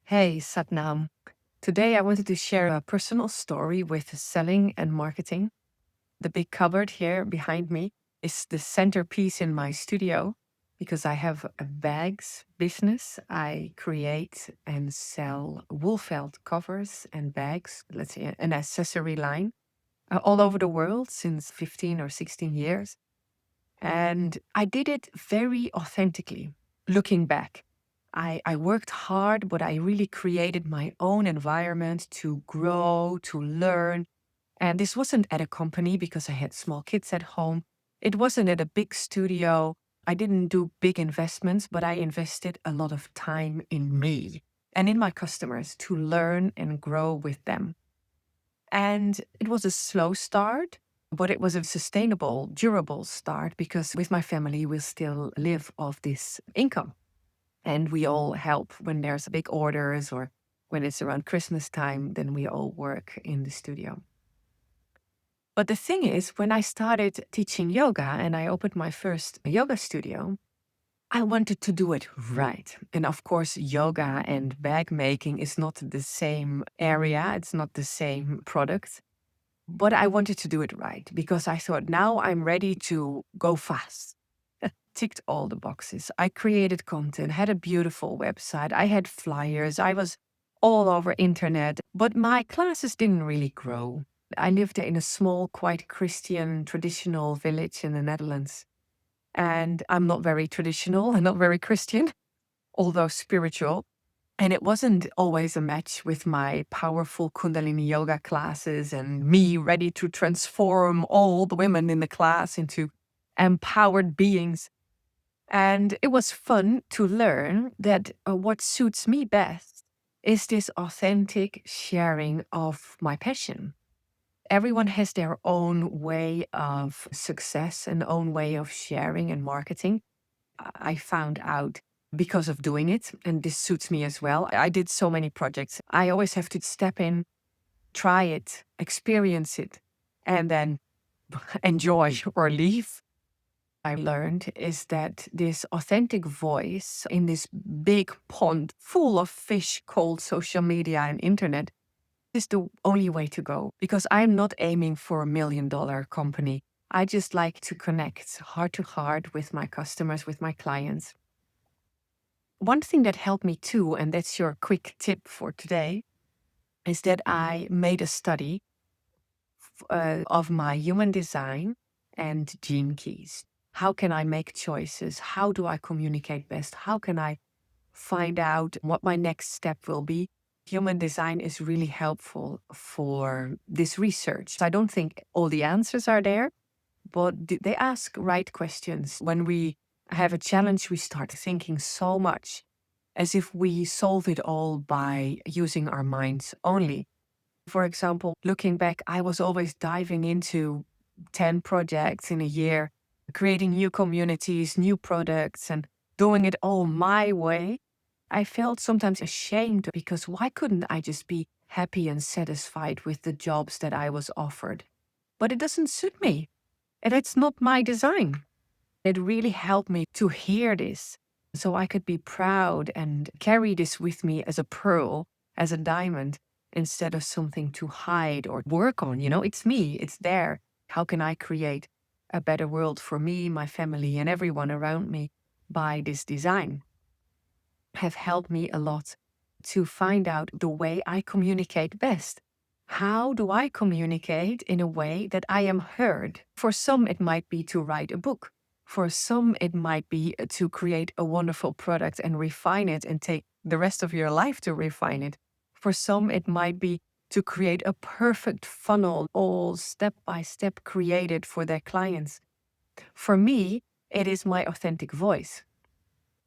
Hey, Satnam. Today I wanted to share a personal story with selling and marketing. The big cupboard here behind me is the centerpiece in my studio because I have a bags business. I create and sell wool felt covers and bags, let's say an accessory line, all over the world since 15 or 16 years. And I did it very authentically. Looking back, I worked hard, but I really created my own environment to grow, to learn. And this wasn't at a company because I had small kids at home. It wasn't at a big studio. I didn't do big investments, but I invested a lot of time in me and in my customers to learn and grow with them. And it was a slow start, but it was a sustainable, durable start because with my family, we still live off this income. And we all help when there's big orders or when it's around Christmas time, then we all work in the studio. But the thing is, when I started teaching yoga and I opened my first yoga studio, I wanted to do it right. And of course, yoga and bag making is not the same area, it's not the same product. But I wanted to do it right because I thought now I'm ready to go fast. Ticked all the boxes. I created content, had a beautiful website. I had flyers. I was all over internet, but my classes didn't really grow. I lived in a small, quite Christian, traditional village in the Netherlands. And I'm not very traditional and not very Christian, although spiritual. And it wasn't always a match with my powerful Kundalini yoga classes and me ready to transform all the women in the class into empowered beings. And it was fun to learn that what suits me best is this authentic sharing of my passion. Everyone has their own way of success and own way of sharing and marketing. I found out because of doing it, and this suits me as well. I did so many projects. I always have to step in, try it, experience it, and then enjoy or leave. I learned is that this authentic voice in this big pond full of fish called social media and internet is the only way to go because I'm not aiming for $1 million company. I just like to connect heart to heart with my customers, with my clients. One thing that helped me too, and that's your quick tip for today, is that I made a study of my human design and gene keys. How can I make choices? How do I communicate best? How can I find out what my next step will be? Human design is really helpful for this research. I don't think all the answers are there, but they ask right questions. When we have a challenge, we start thinking so much as if we solve it all by using our minds only. For example, looking back, I was always diving into 10 projects in a year, creating new communities, new products, and doing it all my way. I felt sometimes ashamed because why couldn't I just be happy and satisfied with the jobs that I was offered? But it doesn't suit me, and it's not my design. It really helped me to hear this so I could be proud and carry this with me as a pearl, as a diamond, instead of something to hide or work on. It's me, it's there. How can I create a better world for me, my family, and everyone around me by this design? Have helped me a lot to find out the way I communicate best. How do I communicate in a way that I am heard? For some, it might be to write a book. For some, it might be to create a wonderful product and refine it and take the rest of your life to refine it. For some, it might be to create a perfect funnel, all step by step created for their clients. For me, it is my authentic voice.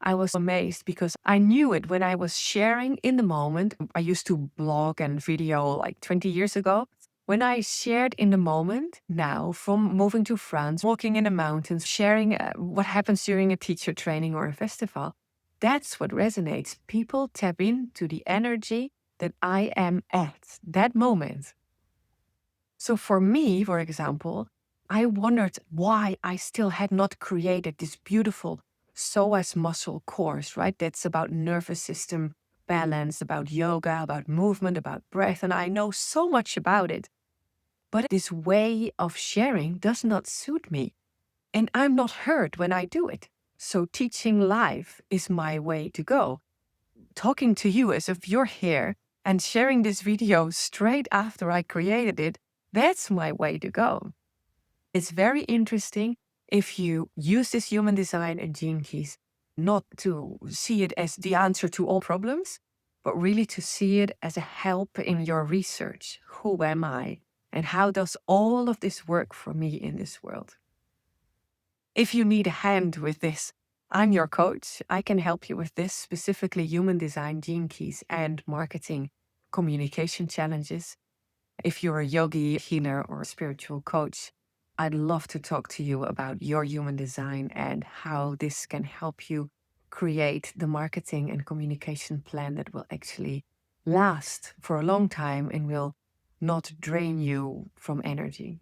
I was amazed because I knew it when I was sharing in the moment. I used to blog and video like 20 years ago. When I shared in the moment now, from moving to France, walking in the mountains, sharing what happens during a teacher training or a festival, that's what resonates. People tap into the energy that I am at that moment. So for me, for example, I wondered why I still had not created this beautiful psoas muscle course, right? That's about nervous system balance, about yoga, about movement, about breath, and I know so much about it. But this way of sharing does not suit me, and I'm not heard when I do it. So teaching live is my way to go. Talking to you as if you're here and sharing this video straight after I created it, that's my way to go. It's very interesting if you use this human design and gene keys not to see it as the answer to all problems, but really to see it as a help in your research. Who am I? And how does all of this work for me in this world? If you need a hand with this, I'm your coach. I can help you with this, specifically human design, gene keys, and marketing communication challenges. If you're a yogi, healer, or a spiritual coach, I'd love to talk to you about your human design and how this can help you create the marketing and communication plan that will actually last for a long time and will not drain you from energy.